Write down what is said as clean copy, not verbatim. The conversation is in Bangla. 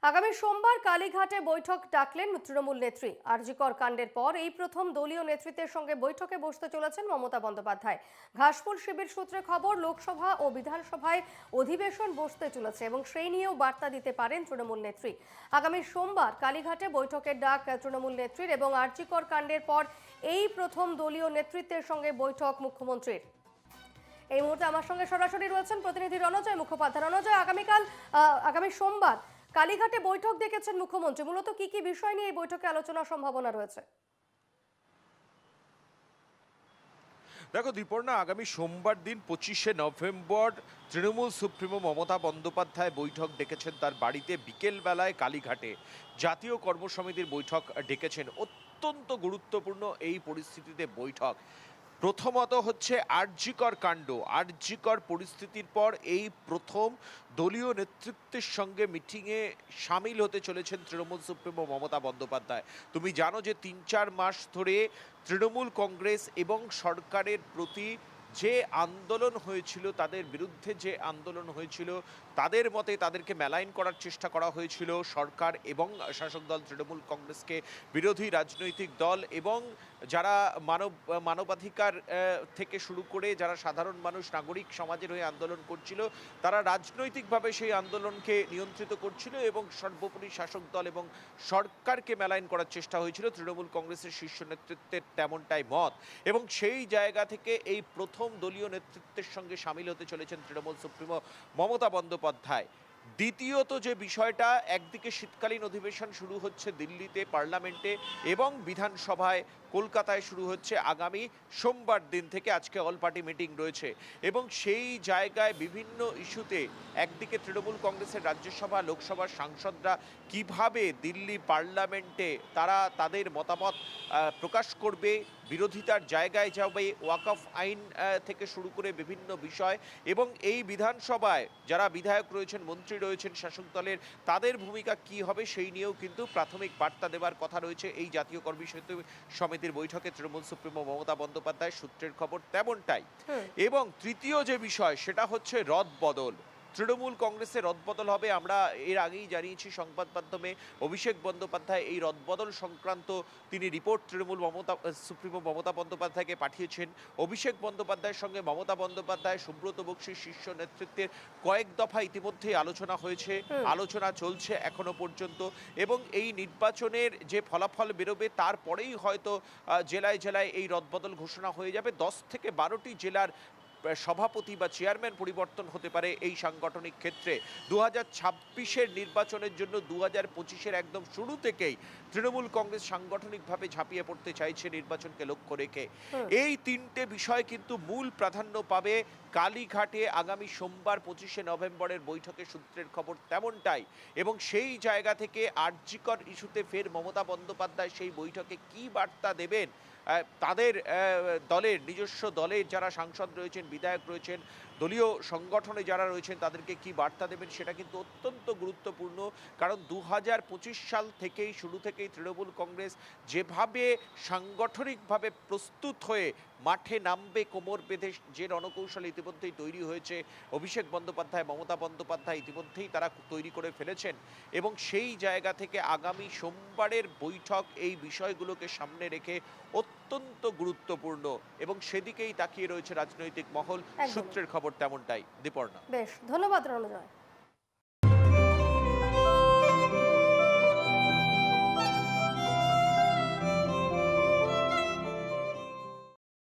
আগামী সোমবার কালীঘাটে বৈঠক ডাকলেন তৃণমূল নেত্রী। আরজিকর কাণ্ডের পর এই প্রথম দলীয় নেতৃত্বের সঙ্গে বৈঠকে বসতে চলেছেন মমতা বন্দ্যোপাধ্যায়। ঘাসফুল শিবির সূত্রে খবর, লোকসভা ও বিধানসভায় অধিবেশন বসতে চলেছে এবং সেই নিয়েও বার্তা দিতে পারেন তৃণমূল নেত্রী। আগামী সোমবার কালীঘাটে বৈঠকের ডাক তৃণমূল নেত্রীর এবং আরজিকর কাণ্ডের পর এই প্রথম দলীয় নেতৃত্বের সঙ্গে বৈঠক মুখ্যমন্ত্রীর। এই মুহূর্তে আমার সঙ্গে সরাসরি রয়েছেন প্রতিনিধি রণজয় মুখোপাধ্যায়। রণজয়, আগামী সোমবার কালীঘাটে বৈঠক ডেকেছেন মুখ্যমন্ত্রী, মূলত কি কি বিষয় নিয়ে এই বৈঠকে আলোচনার সম্ভাবনা রয়েছে? দেখো দীপর্ণা, আগামী সোমবার দিন 25শে নভেম্বর তৃণমূল সুপ্রিমো মমতা বন্দ্যোপাধ্যায় বৈঠক ডেকেছেন তার বাড়িতে। বিকেল বেলায় কালীঘাটে জাতীয় কর্মসমিতির বৈঠক ডেকেছেন। অত্যন্ত গুরুত্বপূর্ণ এই পরিস্থিতিতে বৈঠক। প্রথমত হচ্ছে আরজিকর কাণ্ড, আরজিকর পরিস্থিতির পর এই প্রথম দলীয় নেতৃত্বের সঙ্গে মিটিংয়ে সামিল হতে চলেছেন তৃণমূল সুপ্রিমো মমতা বন্দ্যোপাধ্যায়। তুমি জানো যে 3-4 মাস ধরে তৃণমূল কংগ্রেস এবং সরকারের প্রতি যে আন্দোলন হয়েছিল, তাদের বিরুদ্ধে যে আন্দোলন হয়েছিল, তাদের মতে তাদেরকে মেলাইন করার চেষ্টা করা হয়েছিল সরকার এবং শাসক দল তৃণমূল কংগ্রেসকে। বিরোধী রাজনৈতিক দল এবং যারা মানবাধিকার থেকে শুরু করে যারা সাধারণ মানুষ, নাগরিক সমাজের হয়ে আন্দোলন করছিল, তারা রাজনৈতিকভাবে সেই আন্দোলনকে নিয়ন্ত্রিত করছিল এবং সর্বোপরি শাসক দল এবং সরকারকে মেলাইন করার চেষ্টা হয়েছিল। তৃণমূল কংগ্রেসের শীর্ষ নেতৃত্বের তেমনটাই মত এবং সেই জায়গা থেকে এই প্রথম দলীয় নেতৃত্বের সঙ্গে সামিল হতে চলেছেন তৃণমূল সুপ্রিমো মমতা বন্দ্যোপাধ্যায়। দ্বিতীয়ত যে বিষয়টা, একদিকে শীতকালীন অধিবেশন শুরু হচ্ছে দিল্লিতে পার্লামেন্টে এবং বিধানসভায় কলকাতায় শুরু হচ্ছে আগামী সোমবার দিন থেকে। আজকে অল পার্টি মিটিং রয়েছে এবং সেই জায়গায় বিভিন্ন ইস্যুতে একদিকে তৃণমূল কংগ্রেসের রাজ্যসভা লোকসভার সাংসদরা কিভাবে দিল্লি পার্লামেন্টে তারা তাদের মতামত প্রকাশ করবে, বিরোধিতার জায়গায় যাবে, ওয়াকফ আইন থেকে শুরু করে বিভিন্ন বিষয়, এবং এই বিধানসভায় যারা বিধায়ক রয়েছেন, মন্ত্রী রয়েছেন শাসক দলের, তাদের ভূমিকা কি হবে সেই নিয়েও কিন্তু প্রাথমিক বার্তা দেওয়ার কথা রয়েছে এই জাতীয় কর্মী সমিতির বৈঠকে তৃণমূল সুপ্রিমো মমতা বন্দ্যোপাধ্যায়। সূত্রের খবর তেমনটাই। এবং তৃতীয় যে বিষয় সেটা হচ্ছে রদবদল। তৃণমূল কংগ্রেসের রদবদল হবে। আমরা এর আগেই জানিয়েছি সংবাদ মাধ্যমে, অভিষেক বন্দ্যোপাধ্যায় এই রদবদল সংক্রান্ত তিনি রিপোর্ট তৃণমূল সুপ্রিমো মমতা বন্দ্যোপাধ্যায়কে পাঠিয়েছেন। অভিষেক বন্দ্যোপাধ্যায়ের সঙ্গে মমতা বন্দ্যোপাধ্যায়, সুব্রত বক্সির শীর্ষ নেতৃত্বের কয়েক দফা ইতিমধ্যেই আলোচনা হয়েছে, আলোচনা চলছে এখনো পর্যন্ত এবং এই নির্বাচনের যে ফলাফল বেরোবে তারপরেই হয়তো জেলায় জেলায় এই রদবদল ঘোষণা হয়ে যাবে। 10 থেকে 12টি জেলার সভাপতি বা চেয়ারম্যান পরিবর্তন হতে পারে এই সাংগঠনিক ক্ষেত্রে। 2026-এর নির্বাচনের জন্য 2025-এর একদম শুরু থেকেই তৃণমূল কংগ্রেস সাংগঠনিকভাবে ঝাঁপিয়ে পড়তে চাইছে নির্বাচনকে লক্ষ্য রেখে। এই তিনটে বিষয় কিন্তু মূল প্রাধান্য পাবে কালীঘাটে আগামী সোমবার 25শে নভেম্বরের বৈঠকে। সূত্রের খবর তেমনটাই এবং সেই জায়গা থেকে আরজিকর ইস্যুতে ফের মমতা বন্দ্যোপাধ্যায় সেই বৈঠকে কি বার্তা দেবেন, তাদের দলের নিজস্ব দলের যারা সাংসদ রয়েছেন, বিধায়ক রয়েছেন, দলীয় সংগঠনে যারা রয়েছেন, তাদেরকে কি বার্তা দেবেন সেটা কিন্তু অত্যন্ত গুরুত্বপূর্ণ। কারণ 2025 সাল থেকেই শুরু থেকেই তৃণমূল কংগ্রেস যেভাবে সাংগঠনিকভাবে প্রস্তুত হয়ে মাঠে নামবে কোমর বেঁধে, যে রণকৌশল ইতিমধ্যেই তৈরি হয়েছে, অভিষেক বন্দ্যোপাধ্যায়, মমতা বন্দ্যোপাধ্যায় ইতিমধ্যেই তারা তৈরি করে ফেলেছেন এবং সেই জায়গা থেকে আগামী সোমবারের বৈঠক এই বিষয়গুলোকে সামনে রেখে অত্যন্ত গুরুত্বপূর্ণ এবং সেদিকেই তাকিয়ে রয়েছে রাজনৈতিক মহল। সূত্রের খবর তেমনটাই। দীপর্ণা, বেশ, ধন্যবাদ রণজয়।